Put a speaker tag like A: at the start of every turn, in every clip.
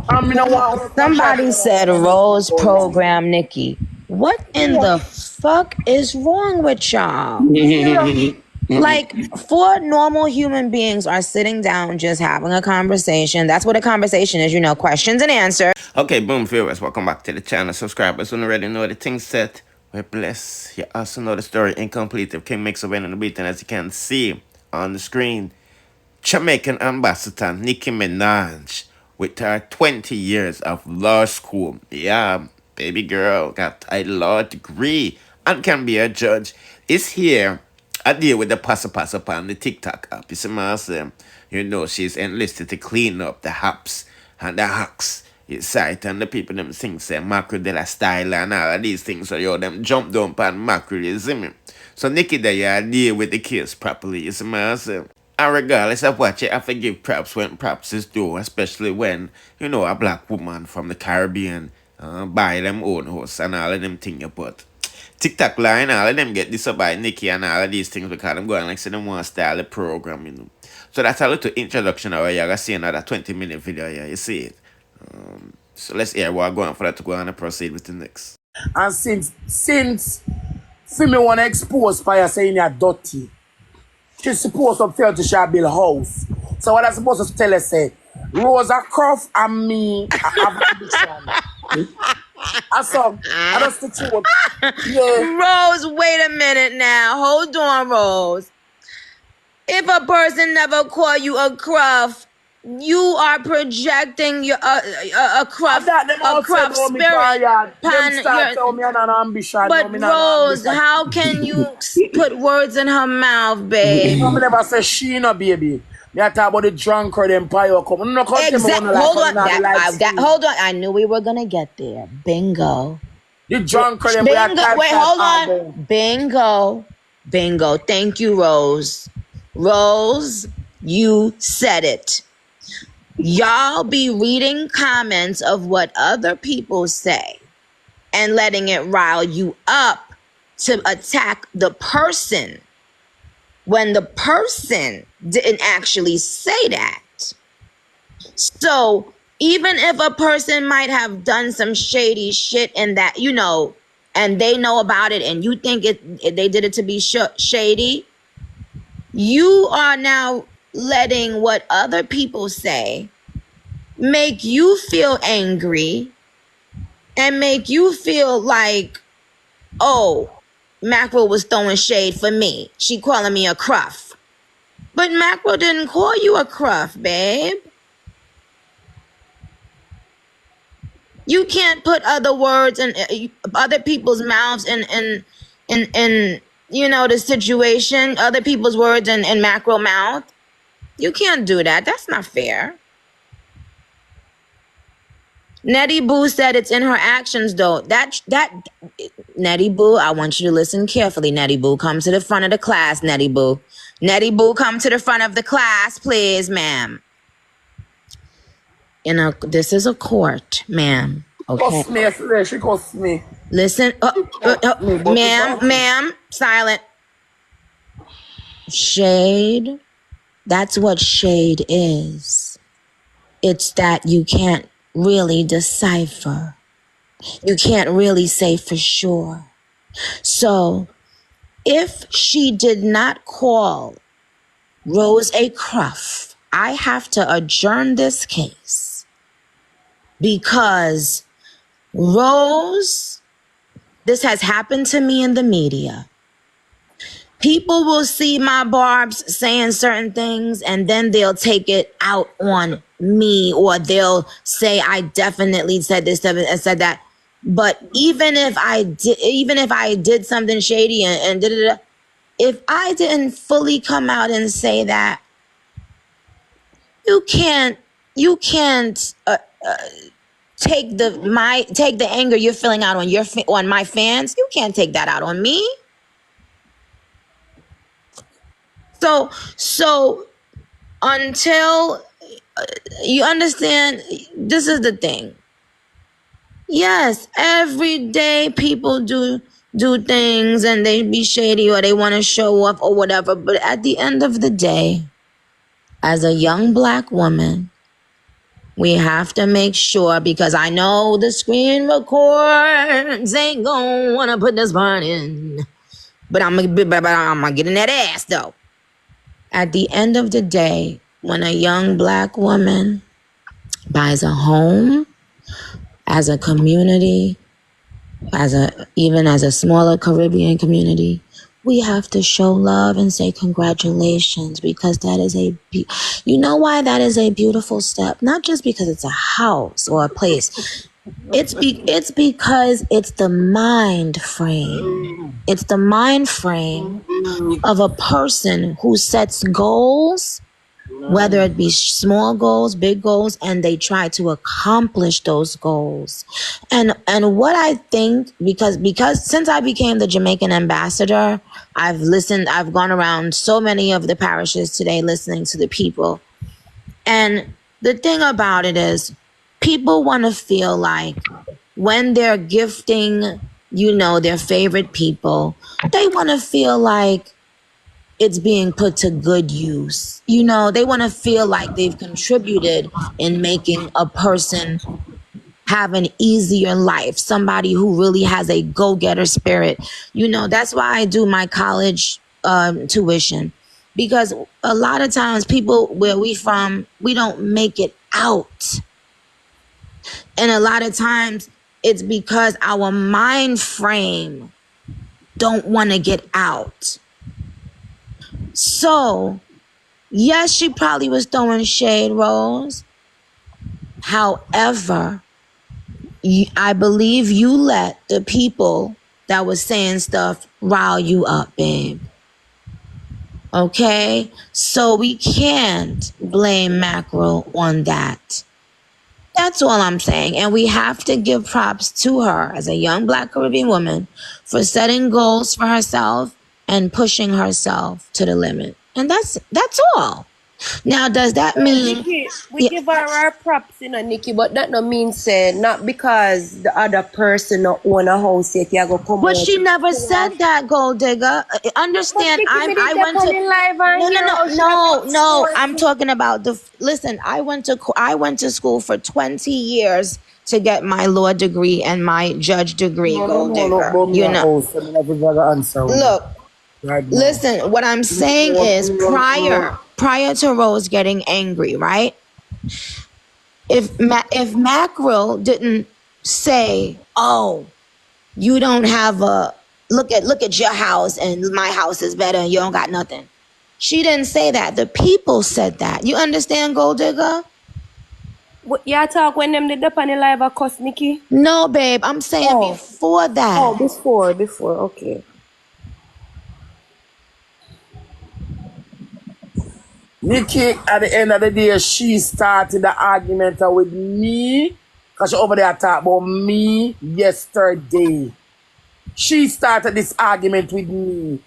A: I mean, I want
B: Somebody said Rose program Nikki. What in the fuck is wrong with y'all? Like, four normal human beings are sitting down just having a conversation. That's what a conversation is, you know, questions and answers.
C: Okay, boom, viewers, welcome back to the channel. Subscribers who already know the thing set. We're blessed. You also know the story incomplete of King Mix Away on the beat, and as you can see on the screen, Jamaican ambassador NICKI Minaj with her 20 years of law school. Yeah, baby girl got a law degree and can be a judge. Is here. I deal with the passa on the TikTok app. You see my say, you know, she's enlisted to clean up the haps and the hacks. It's site and the people them think say mackerel de la style and all of these things. So yo, them jump down pan mackerel, you see me? So Nikki there, you deal with the case properly, you see my say. And regardless of what, you have to give props when props is due, especially when, you know, a black woman from the Caribbean buy them own house and all of them things you put. TikTok line, all of them get this up by Nikki and all of these things because them going like say them want to style the program, you know. So that's a little introduction of you're gonna see another 20-minute video here, you see it. So let's hear what I'm going for that to go on and proceed with the next.
A: And since Fimi want to expose fire saying you're dirty, she's supposed to tell to shall build house. So what I'm supposed to tell her say, Rosa Croft and me have ambition. That's the truth. Yeah.
B: Rose, wait a minute now. Hold on, Rose. If a person never call you a cruff, you are projecting your a cruff spirit. But Rose, how can you put words in her mouth, babe?
A: I never say she no baby. Me talk about the drunkard empire come. No come
B: exactly. Hold on. Hold on. I knew we were gonna get there. Bingo.
A: The drunkard
B: empire. Wait, hold on. Bingo. Bingo. Thank you, Rose. Rose, you said it. Y'all be reading comments of what other people say and letting it rile you up to attack the person when the person didn't actually say that. So even if a person might have done some shady shit and that, you know, and they know about it and you think they did it to be shady, you are now letting what other people say make you feel angry and make you feel like, oh, Mackerel was throwing shade for me. She calling me a cruff. But Mackerel didn't call you a cruff, babe. You can't put other words in other people's mouths in you know, the situation, other people's words in Mackerel mouth. You can't do that. That's not fair. Nettie Boo said it's in her actions, though. That Nettie Boo, I want you to listen carefully. Nettie Boo, come to the front of the class, Nettie Boo. Nettie Boo, come to the front of the class, please, ma'am. This is a court, ma'am. Okay.
A: She cost me.
B: Listen, ma'am, silent. Shade. That's what shade is. It's that you can't really decipher. You can't really say for sure. So if she did not call Rose a cruff, I have to adjourn this case because Rose, this has happened to me in the media. People will see my barbs saying certain things and then they'll take it out on me, or they'll say I definitely said this and said that. But even if I did something shady and if I didn't fully come out and say that, you can't take the anger you're feeling out on my fans. You can't take that out on me. So until you understand, this is the thing. Yes, every day people do things and they be shady or they want to show off or whatever. But at the end of the day, as a young black woman, We have to make sure, because I know the screen records ain't gonna wanna put this part in. But I'm gonna get in that ass though. At the end of the day, when a young black woman buys a home, as a community, even as a smaller Caribbean community, we have to show love and say congratulations, because that is you know why that is a beautiful step? Not just because it's a house or a place. It's because it's the mind frame. It's the mind frame of a person who sets goals, whether it be small goals, big goals, and they try to accomplish those goals. And what I think, because since I became the Jamaican ambassador, I've gone around so many of the parishes today listening to the people. And the thing about it is, people want to feel like when they're gifting, their favorite people, they want to feel like it's being put to good use. They want to feel like they've contributed in making a person have an easier life, somebody who really has a go-getter spirit. That's why I do my college tuition, because a lot of times people where we from, we don't make it out. And a lot of times it's because our mind frame don't want to get out. So, yes, she probably was throwing shade, Rose. However, I believe you let the people that was saying stuff rile you up, babe. Okay? So we can't blame Mackerel on that. That's all I'm saying. And we have to give props to her as a young Black Caribbean woman for setting goals for herself and pushing herself to the limit. And that's all. Now, does that mean...
D: Nikki, we give her props, Nikki, but that no mean say not because the other person not own a house yet, you go come.
B: But she never said that, Gold Digger. Understand? I went to no. I'm talking about listen. I went to school for 20 years to get my law degree and my judge degree, Gold Digger. Look. Listen, what I'm saying is prior to Rose getting angry, right? If Mackerel didn't say, "Oh, you don't have a look at your house and my house is better and you don't got nothing," she didn't say that. The people said that. You understand, Gold Digger?
D: You talk when them did up on the live a cuss, Nikki?
B: No, babe. I'm saying before that.
D: Oh, before. Okay.
A: Nikki, at the end of the day, she started the argument with me, because she over there talk about me yesterday. She started this argument with me.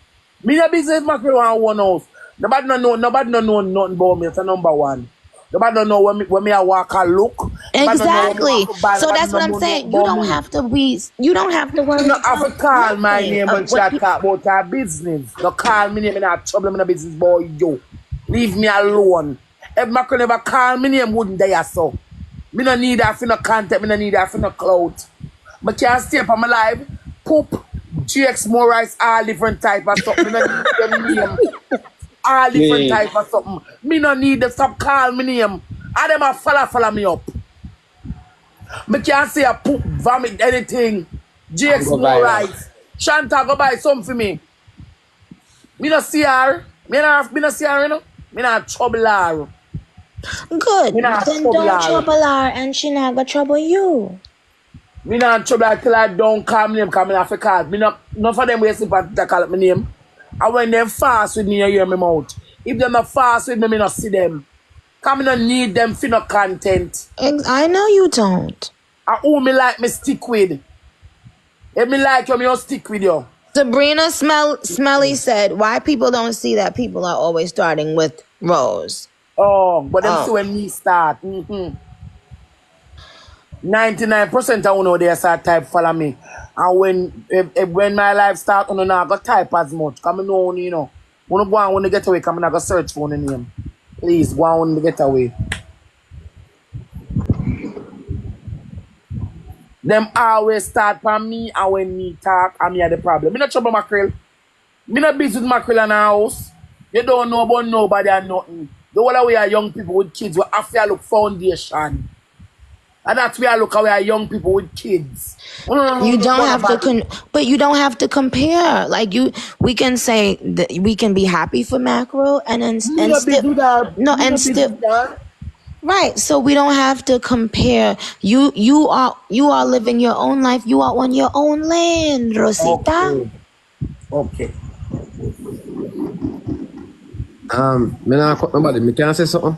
A: Me no business Mackerel and one house. Nobody know nothing about me. That's number one. Nobody don't know when me I walk and look.
B: Exactly. So that's what I'm saying. You don't have to worry.
A: You don't have to call my name when she talk about her business. Don't call me name in a trouble in the business, boy, yo. Leave me alone. If Mackerel never call me name, wouldn't die so. Me no need that for no content, me no need that for no clout. But can't stay up on my life. Poop, GX Morris, all different type of stuff. Me no need them name. All different type of something. Me no need them. Stop call me name. And them a follow me up. Me can't say a poop, vomit, anything. GX Morris. Shanta go buy something for me. Me no see her. Me no see her, you know. Me not trouble her.
B: Good. Then don't trouble her and she not gonna trouble you.
A: Me not trouble her till I don't call me name, because me not for call. Me not for them wasting to call my name. And when them fast with me, you hear me mouth. If them not fast with me, me not see them. Because me not need them for no content.
B: I know you don't.
A: And who me like me stick with. If me like you, me don't stick with you.
B: Sabrina Smelly said, why people don't see that people are always starting with Rose.
A: Oh, but them see when me start. 99% of you they start type follow me. And when my life start, you not go type as much. Because I know, you know. When you go on when you get away, because I not go search for your name. Please, go on when you get away. Them always start from me, and when me talk, I'm here the problem. Me not trouble Mackerel. Me not busy with Mackerel in the house. You don't know about nobody and nothing. The whole way are young people with kids, we have to look foundation. And that's where I look how we are young people with kids.
B: You don't have to, but you don't have to compare. Like we can say that we can be happy for Mackerel, and still right. So we don't have to compare. You are living your own life. You are on your own land, Rosita.
A: Okay.
E: Me not cut nobody. Me can say something.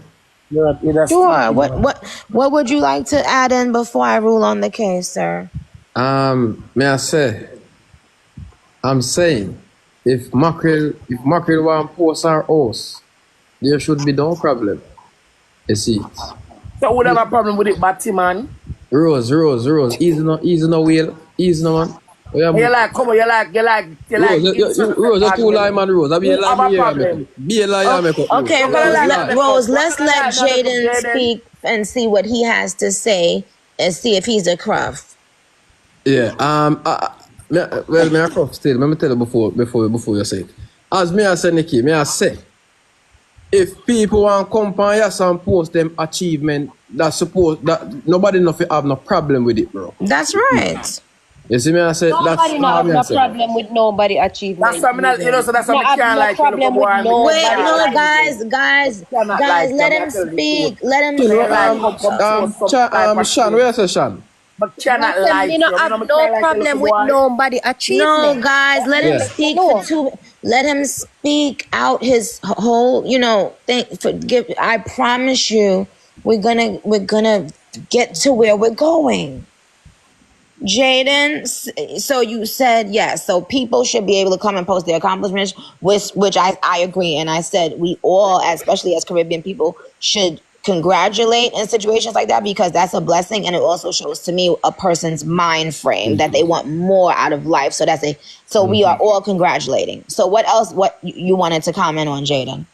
B: Sure. What would you like to add in before I rule on the case, sir?
E: May I say, I'm saying, if Mackerel want post our house, there should be no problem. You see it.
A: So we have a problem with it, Batty man.
E: Rose. Easy no wheel. Easy no man.
A: You like, come on, you like.
E: Rose, you're too lie, man, Rose. I be a lie here. Be a lie, make up.
B: Okay, Rose, let's let Jaden speak and see what he has to say and see if he's a cruff.
E: Yeah. Well, me a cruff still. Let me tell you before you say it. As me I say, Nikki, me I say, if people want to come and and post them achievement, that nobody nothing have no problem with it, bro.
B: That's right.
E: You see me I say
D: Nobody not have no problem with nobody achievement.
A: That's why that's why I can't like
D: problem with nobody.
B: Wait, no, guys, let him speak. Let him
E: Sean, where you say Sean?
A: But cannot lie.
D: You don't have no problem with nobody achievement.
B: No, guys, let him speak for 2. Let him speak out his whole, thing. I promise you, we're gonna get to where we're going. Jaden, so you said yes. So people should be able to come and post their accomplishments, which I agree. And I said we all, especially as Caribbean people, should congratulate in situations like that because that's a blessing, and it also shows to me a person's mind frame that they want more out of life. So we are all congratulating. So what else? What you wanted to comment on, Jaden?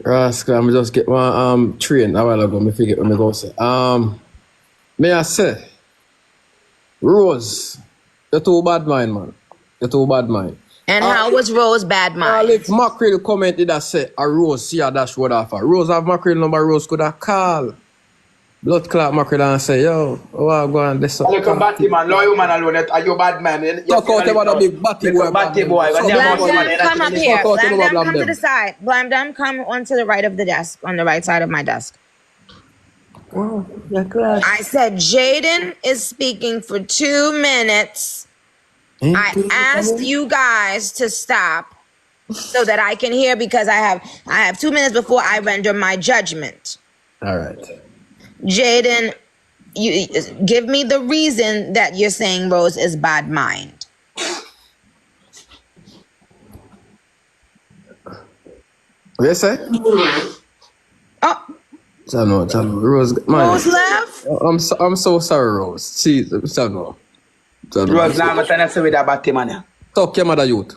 E: Rascal, I'm just get one train a while ago. Me forget what me go say. May I say, Rose, you're too bad mind, man. You're too bad mind.
B: And how was Rose bad mind?
E: If Mackerel commented that say a Rose see a dash word off her. Rose have Mackerel number, Rose could have call. Blood clot Mackerel and say, yo, I go and this up.
A: Look at Batty man, loyal man alone, are you bad man?
E: Talk out about a big Batty boy.
A: Batty boy.
B: Come up here. Blam, come to the side. Blam, come onto the right of the desk, on the right side of my desk.
A: Wow, you're class.
B: I said Jaden is speaking for 2 minutes. I asked you guys to stop so that I can hear because I have 2 minutes before I render my judgment.
E: All right.
B: Jaden, you give me the reason that you're saying Rose is bad mind.
E: What you say?
B: Oh.
E: Chano, Rose.
B: Rose left?
E: I'm so sorry, Rose. See, Chano.
A: Rose, now I'm trying to say with that Batty man.
E: Talk your mother youth.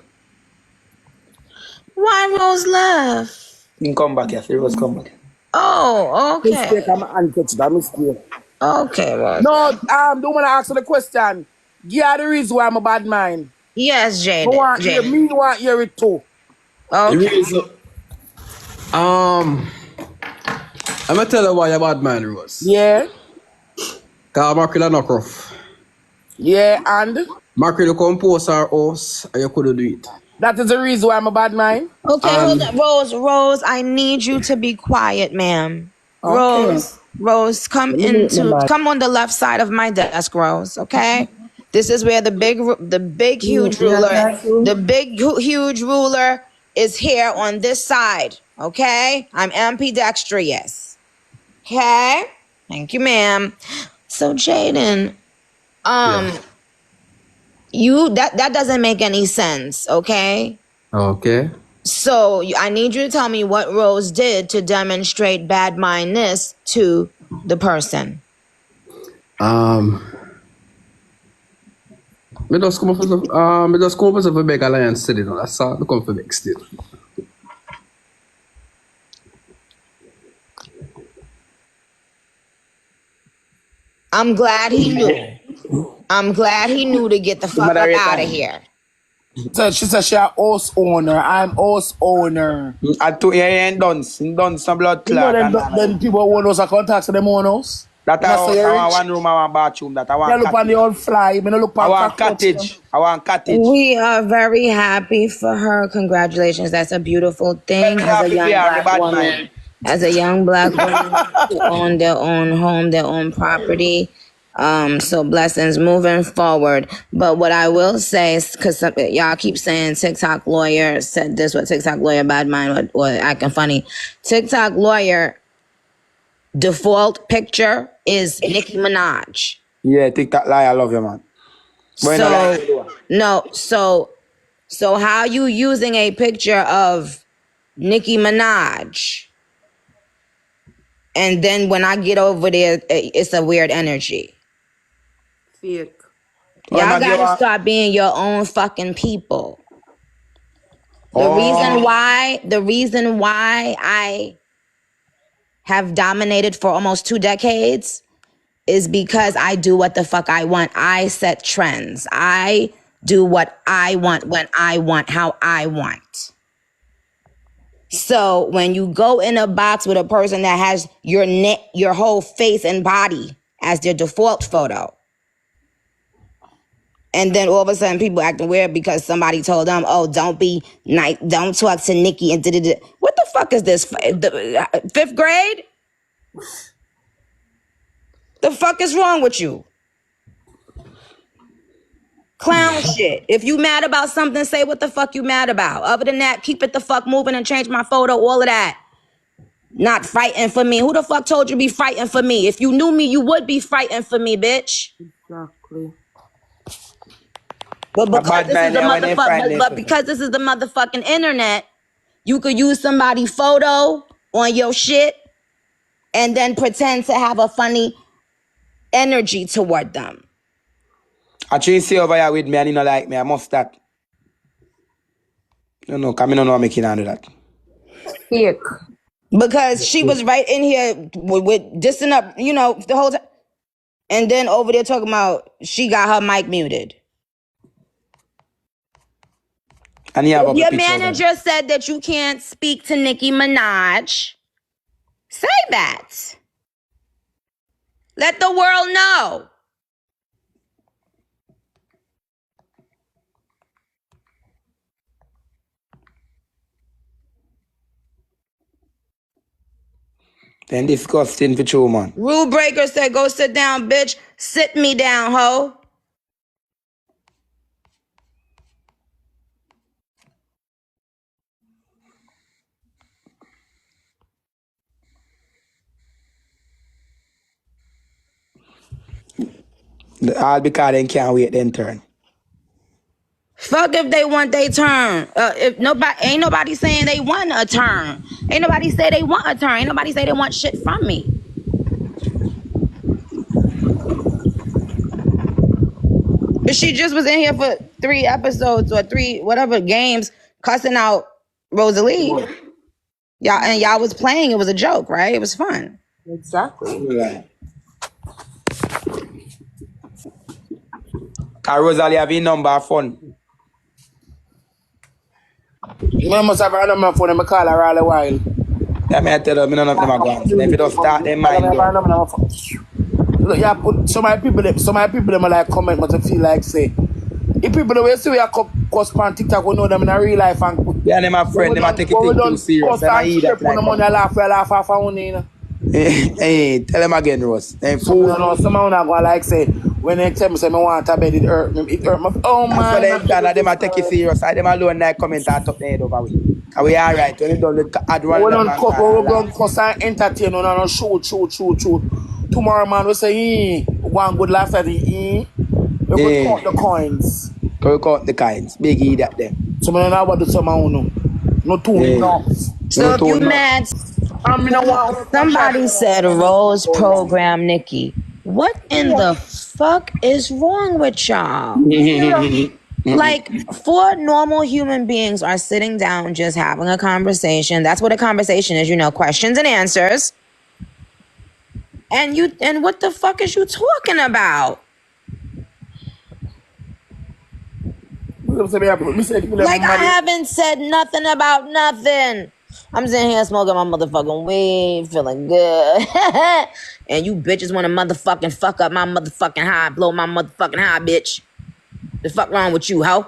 B: Why Rose left?
A: You come back here, Rose come back.
B: Oh, okay.
A: Mistake, I'm uncatch that mistake.
B: Okay, Rose.
A: No, don't want to answer the question. Give her the reason why I'm a bad mind.
B: Yes, Jaden.
A: Me want hear it too.
B: Okay.
E: I'm gonna tell you why you're bad man, Rose.
A: Yeah.
E: Cause Mackerel knock off.
A: Yeah, and?
E: Mackerel come post our house and you couldn't do it.
A: That is the reason why I'm a bad mind?
B: Okay, hold on. Rose, I need you to be quiet, ma'am.
A: Okay.
B: Rose, come on the left side of my desk, Rose, okay? This is where the big huge ruler is here on this side, okay? I'm ambidextrous. Okay? Thank you, ma'am. So, Jaden, that doesn't make any sense, okay?
E: Okay.
B: So, I need you to tell me what Rose did to demonstrate bad mindness to the person.
E: Me just come up with a big alliance today, no? That's all. Me come for big still.
B: I'm glad he knew. I'm glad he knew to get the fuck up out of here.
A: So she said she a house owner. I'm house owner.
F: Yeah, done some blood
A: You know
F: clot.
A: then people own house, I contact them own house.
F: That
A: I say
F: I
A: rich.
F: want one room, I want bathroom, that I
A: I
F: want
A: look on the old fly. I look
F: I
A: on
F: want
A: cockroach.
F: cottage. I want cottage.
B: We are very happy for her. Congratulations. That's a beautiful thing
F: Well,
B: as a
F: happy
B: young
F: for her, me
B: black
F: bad
B: woman.
F: mind.
B: As a young black woman to own their own home, their own property. So blessings moving forward. But what I will say is, because y'all keep saying TikTok lawyer said this, what TikTok lawyer bad mind or acting funny. TikTok lawyer default picture is Nicki Minaj.
F: Yeah, TikTok lie, I love you, man.
B: So how you using a picture of Nicki Minaj, and then when I get over there, it's a weird energy.
D: Fake.
B: Y'all gotta start being your own fucking people. The reason why I have dominated for almost 2 decades is because I do what the fuck I want. I set trends. I do what I want, when I want, how I want. So when you go in a box with a person that has your neck, your whole face and body as their default photo, and then all of a sudden people acting weird because somebody told them, oh, don't be nice, don't talk to Nicki and da-da-da. What the fuck is this? The 5th grade? The fuck is wrong with you? Clown shit. If you mad about something, say what the fuck you mad about. Other than that, keep it the fuck moving and change my photo, all of that. Not fighting for me. Who the fuck told you be fighting for me? If you knew me, you would be fighting for me, bitch.
D: Exactly.
B: But because this is the motherfucking internet, you could use somebody's photo on your shit and then pretend to have a funny energy toward them.
F: I try to stay over here with me and you don't like me. I must that. No, come in on making do that.
D: Fake.
B: Because she was right in here with dissing up, the whole time. And then over there talking about she got her mic muted.
F: And
B: if your manager said that you can't speak to Nicki Minaj, say that. Let the world know.
F: Then disgusting for true, man.
B: Rule breaker said, go sit down, bitch. Sit me down, ho.
F: All because they can't wait then turn.
B: Fuck if they want their turn. If ain't nobody saying they want a turn. Ain't nobody say they want a turn. Ain't nobody say they want shit from me. But she just was in here for 3 episodes or 3 whatever games cussing out Rosalie. Y'all was playing. It was a joke, right? It was fun.
D: Exactly.
F: Rosalie have a number of fun.
A: I must have her number phone and I call her all the while.
F: Yeah, I tell her, I don't have go on. If you don't start their mind.
A: Look, yeah, put some of my people them like comment, but I feel like say, if people the way see we are cause on TikTok, we know them in a real life and
F: yeah, they're my friend, they might take it too serious. They might eat that like
A: money, laugh off on you.
F: Hey, tell them again, Ross. Hey, fool.
A: No, someone not gonna like say when they tell me say me want a bed, it hurt me. Oh man.
F: So they might take it serious. I them alone like comment and top the head over we. And we alright. When you done add one.
A: We don't cover, we don't cause and entertain, we don't shoot. Tomorrow man we say one good laugh at the we could count the coins.
F: We count the coins. Big E that them.
A: So I know what do someone no too enough.
B: So if you mad, somebody said Rose program Nicki. What in the fuck is wrong with y'all? Like 4 normal human beings are sitting down just having a conversation. That's what a conversation is, questions and answers. And what the fuck is you talking about? Like, I haven't said nothing about nothing. I'm sitting here smoking my motherfucking weed, feeling good. And you bitches want to motherfucking fuck up my motherfucking high, blow my motherfucking high, bitch. The fuck wrong with you, ho?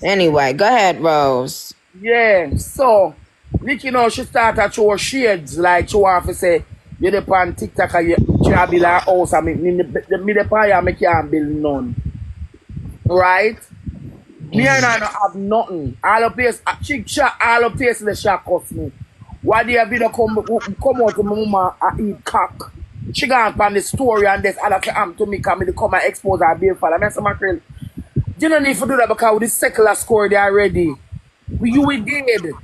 B: Anyway, go ahead, Rose.
A: Yeah, so Nikki now she started to show shades, like she want to say, you the on TikTok and you can't build a house and me the pie me can't build none. Right? Me and I don't have nothing. All the place, all the place the shop cost me. Why do you video come out to my mama and eat cock? She gone from the story and this other thing to me come come and expose her baby father. I say, Mackerel, you don't need to do that because with the secular score they already. You we did.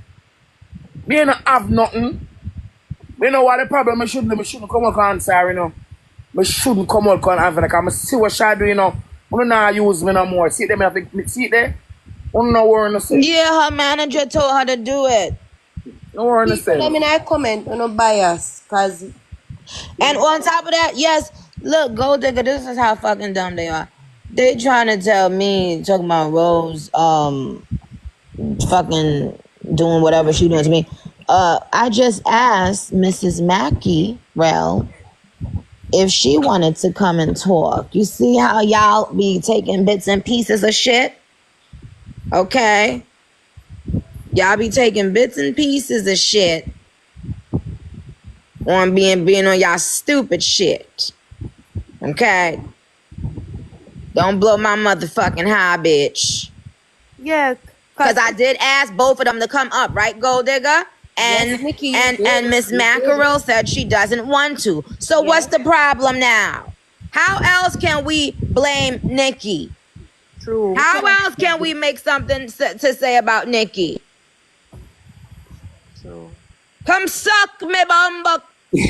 A: Me don't have nothing. You know what the problem? I shouldn't come out and answer, you know. I shouldn't come out and answer because I see what she do, you know. I don't know use me no more. See them have to see it there? I don't know what to say.
B: Yeah, her manager told her to do it.
A: No what to say.
D: I mean, I comment on no bias, cause.
B: And on top of that, yes, look, Gold Digger, this is how fucking dumb they are. They trying to tell me, talking about Rose, fucking doing whatever she doing to me. I just asked Mrs. Mackerel if she wanted to come and talk. You see how y'all be taking bits and pieces of shit? Okay? Y'all be taking bits and pieces of shit on being on y'all stupid shit. Okay? Don't blow my motherfucking high, bitch.
D: Yeah.
B: Because I did ask both of them to come up, right, Gold Digger? And
D: Yes, Nikki,
B: and Miss Mackerel said she doesn't want to. So what's the problem now? How else can we blame Nikki?
D: True.
B: How else can we make something to say about Nikki?
D: True.
B: Come suck me bumbuck.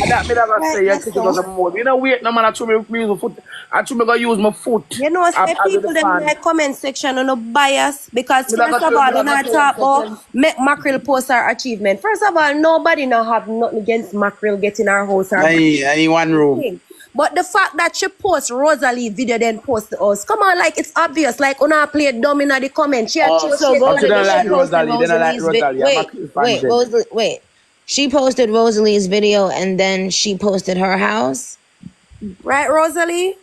A: That me never say you take it as a mode. You know wait no man I try me use my foot. I try me go use my foot.
D: You know, say people them in the comment section on no bias because
A: Me
D: first
A: never
D: of all,
A: tell-
D: they
A: me never
D: not
A: tell
D: talk
A: you
D: about make Mackerel post her achievement. First of all, nobody now have nothing against Mackerel getting her house.
F: Any one room.
D: But the fact that she post Rosalie video then post to us, come on, like it's obvious. Like Una play dumb in the comment. She
B: So Gold
F: She don't
B: Digger,
F: like
B: she posted
F: Rosalie. They don't like
B: Rosalie's
F: Rosalie. I'm a fan
B: wait,
F: gen.
B: wait. She posted Rosalie's video and then she posted her house.
D: right, Rosalie?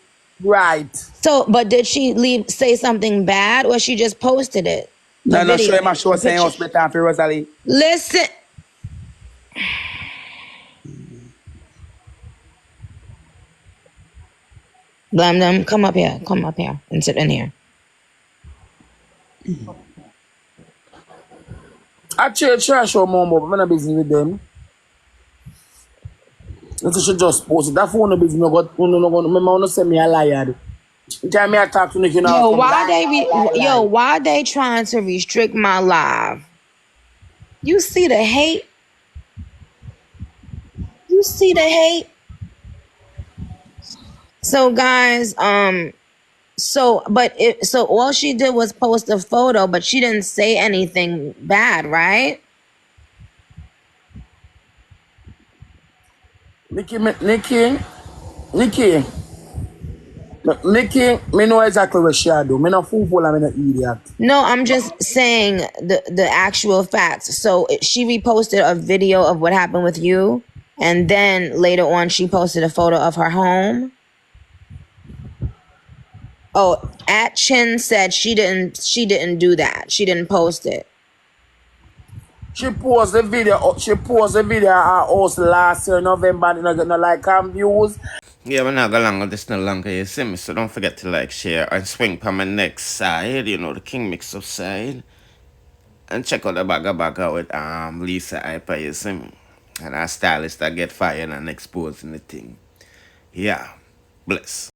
A: Right.
B: So, but did she say something bad or she just posted it?
F: No,
B: video,
F: show him a show
B: the
F: saying
B: picture.
F: us better for Rosalie.
B: Listen. Blame them. Come up here and sit in here.
A: I trash or more, but I'm not busy with them. It should just post it. That phone no business. No got no send me a liar. Tell me I talk to Nikki now.
B: Why they trying to restrict my live? You see the hate? You see the hate? So guys, so all she did was post a photo, but she didn't say anything bad, right?
A: Nikki, me know exactly what she do. Me no fool and me no idiot.
B: No, I'm just saying the actual facts. So she reposted a video of what happened with you, and then later on she posted a photo of her home. Oh, at Chin said she didn't do that. She didn't post it.
A: She posted the video. She posted the video at us last year November. And I get no like views.
C: Yeah, we're not going long with this no longer, you see me? So don't forget to like, share, and swing by my next side, you know, the King Mix Up side. And check out the bagger with Lisa Hyper, you see me? And our stylist that get fired and exposing the thing. Yeah, bless.